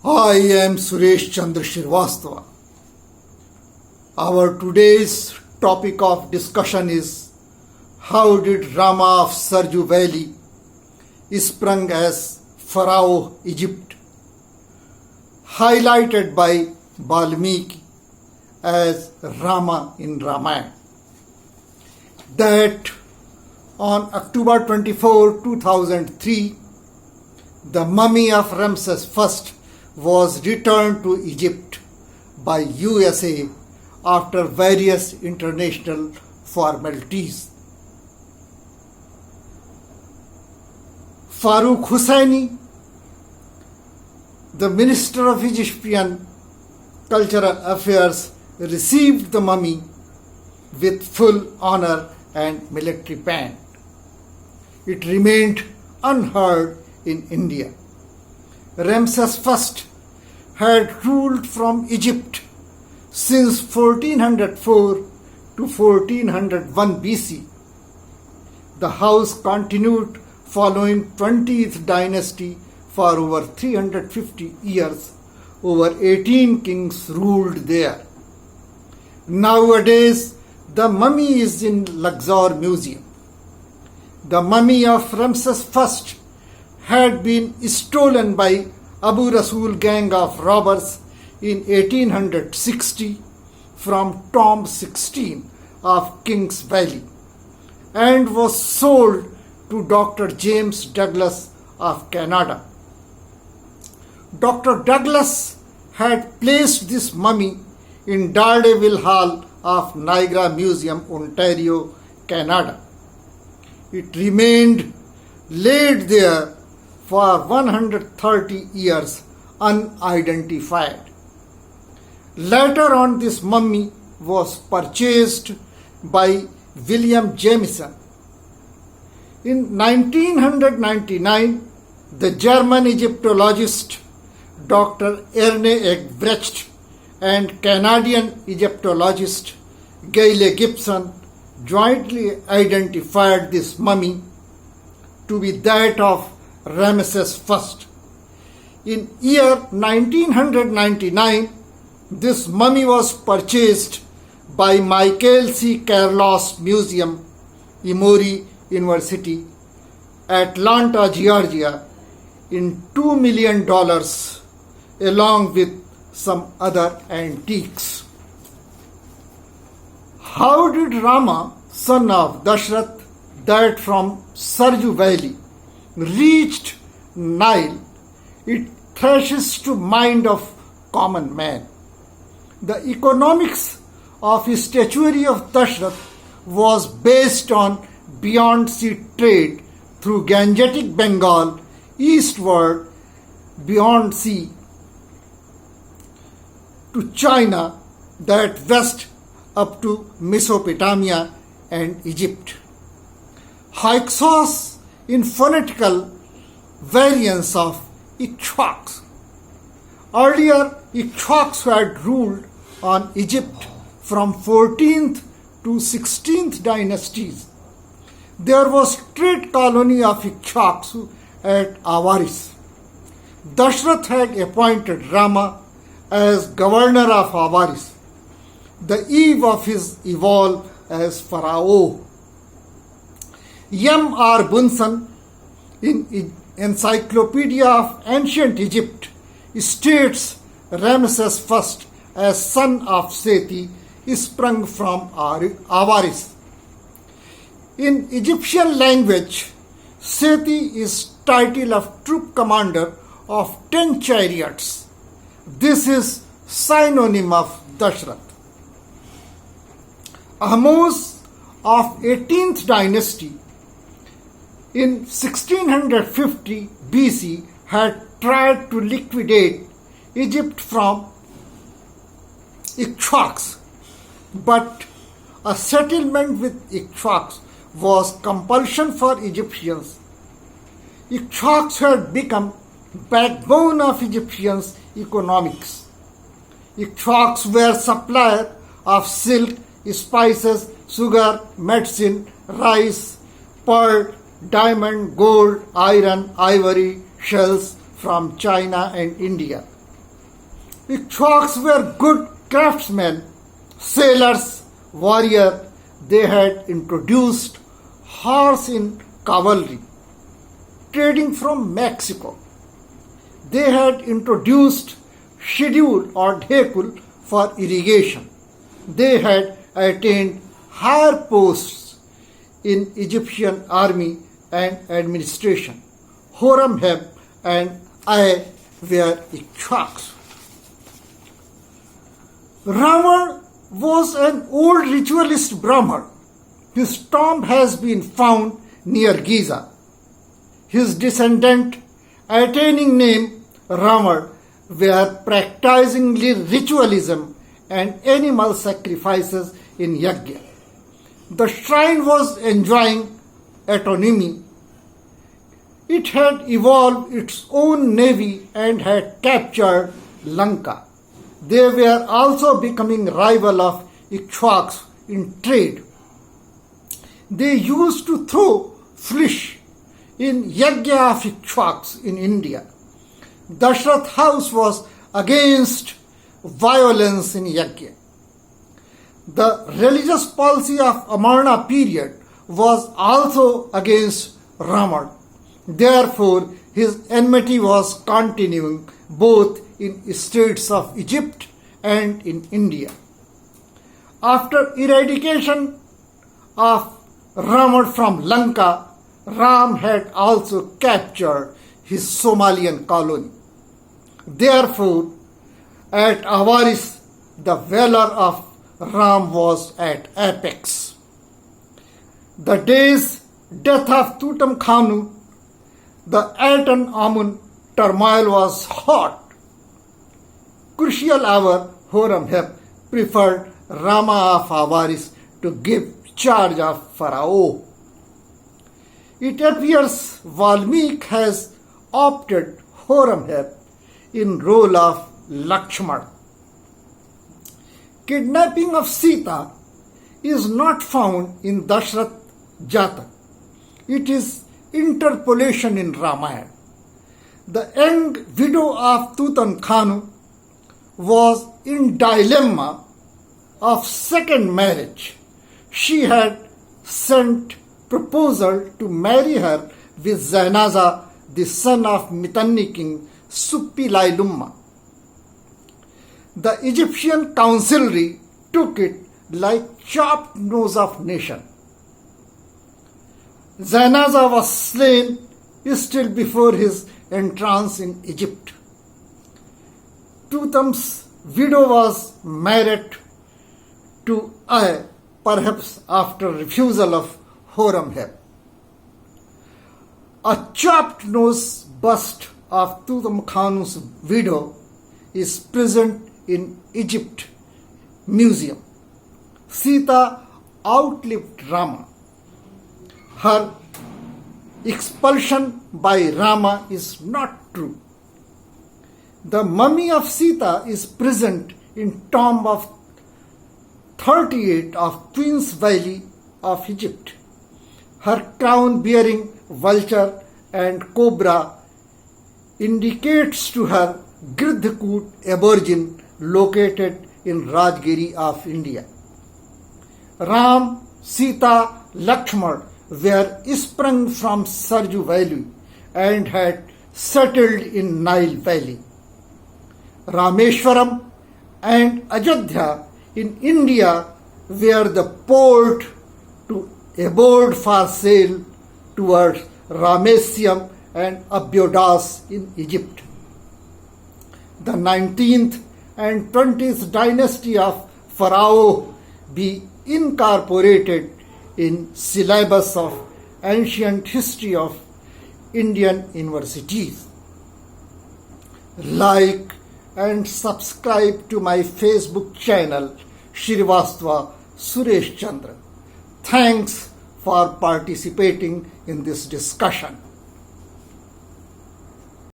I am Suresh Chandra Shrivastava. Our today's topic of discussion is how did Rama of Sarju Valley sprung as Pharaoh Egypt, highlighted by Valmiki as Rama in Ramayana. That on October 24, 2003, the mummy of Ramses I was returned to Egypt by USA after various international formalities. Farooq Hussaini, the Minister of Egyptian Cultural Affairs, received the mummy with full honor and military band. It remained unheard in India. Ramses I had ruled from Egypt since 1404 to 1401 BC. The house continued following 20th dynasty for over 350 years. Over 18 kings ruled there. Nowadays, the mummy is in Luxor Museum. The mummy of Ramses I had been stolen by Abu Rasul gang of robbers in 1860 from Tomb 16 of Kings Valley and was sold to Dr. James Douglas of Canada. Dr. Douglas had placed this mummy in Daredevil Hall of Niagara Museum, Ontario, Canada. It remained laid there for 130 years unidentified. Later on, this mummy was purchased by William Jameson. In 1999, the German Egyptologist Dr. Erne Egbrecht and Canadian Egyptologist Gayle Gibson jointly identified this mummy to be that of Ramses I. In year 1999, this mummy was purchased by Michael C. Carlos Museum, Emory University, Atlanta, Georgia, in $2 million, along with some other antiques. How did Rama, son of Dashrath, that from Sarju Valley, reached Nile? It thrashes to mind of common man. The economics of statuary of Dashrath was based on beyond sea trade through Gangetic Bengal eastward beyond sea to China, that west up to Mesopotamia and Egypt. Hyksos in phonetical variants of Ichthyoks. Earlier, Ichthyoks had ruled on Egypt from 14th to 16th dynasties. There was trade colony of Ichthyoks at Avaris. Dashrath had appointed Rama as governor of Avaris, the eve of his evolve as Pharaoh. M. R. Bunsen, in Encyclopedia of Ancient Egypt, states Ramses I as son of Seti sprung from Avaris. In Egyptian language, Seti is title of troop commander of 10 chariots. This is synonym of Dashrath. Ahmose of 18th dynasty in 1650 BC had tried to liquidate Egypt from Ichthyoks, but a settlement with Ichthyoks was compulsion for Egyptians. Ichthyoks had become backbone of Egyptians' economics. Ichthyoks were supplier of silk, spices, sugar, medicine, rice, pearl, diamond, gold, iron, ivory, shells from China and India. Ikshwaks were good craftsmen, sailors, warriors. They had introduced horse in cavalry, trading from Mexico. They had introduced schedule or dhekul for irrigation. They had attained higher posts in Egyptian army and administration. Horemheb and I were Ikshwaks. Ravan was an old ritualist Brahmin. His tomb has been found near Giza. His descendant, attaining name Ravan, were practicing ritualism and animal sacrifices in Yajna. The shrine was enjoying autonomy. It had evolved its own navy and had captured Lanka. They were also becoming rival of Ikshwaks in trade. They used to throw flesh in Yajna of Ikshwaks in India. Dashrath house was against violence in Yajna. The religious policy of Amarna period was also against Ravan. Therefore, his enmity was continuing both in states of Egypt and in India. After eradication of Ravan from Lanka, Ram had also captured his Somalian colony. Therefore, at Avaris, the valor of Ram was at apex. The day's death of Tutankhamun, the Aten Amun turmoil was hot. Crucial hour, Horemheb preferred Rama of Avaris to give charge of Pharaoh. It appears Valmiki has opted Horemheb in role of Lakshmana. Kidnapping of Sita is not found in Dashrath Jatak. It is interpolation in Ramayana. The young widow of Tutankhamun was in dilemma of second marriage. She had sent proposal to marry her with Zainaza, the son of Mitanni king Suppilailumma. The Egyptian councilry took it like chopped nose of nation. Zainaza was slain still before his entrance in Egypt. Tutam's widow was married to Ai, perhaps after refusal of Horemheb. A chopped nose bust of Tutankhamun's widow is present in Egypt Museum. Sita outlived Rama. Her expulsion by Rama is not true. The mummy of Sita is present in tomb of 38 of Queen's Valley of Egypt. Her crown bearing vulture and cobra indicates to her Girdhakut aborigine located in Rajgiri of India. Ram, Sita, Lakshmana were sprung from Sarju Valley and had settled in Nile Valley. Rameshwaram and Ajodhya in India were the port to abode for sail towards Ramesseum and Abydos in Egypt. The 19th and 20th dynasty of Pharaoh be incorporated in syllabus of ancient history of Indian universities. Like and subscribe to my Facebook channel Shrivastava Suresh Chandra. Thanks for participating in this discussion.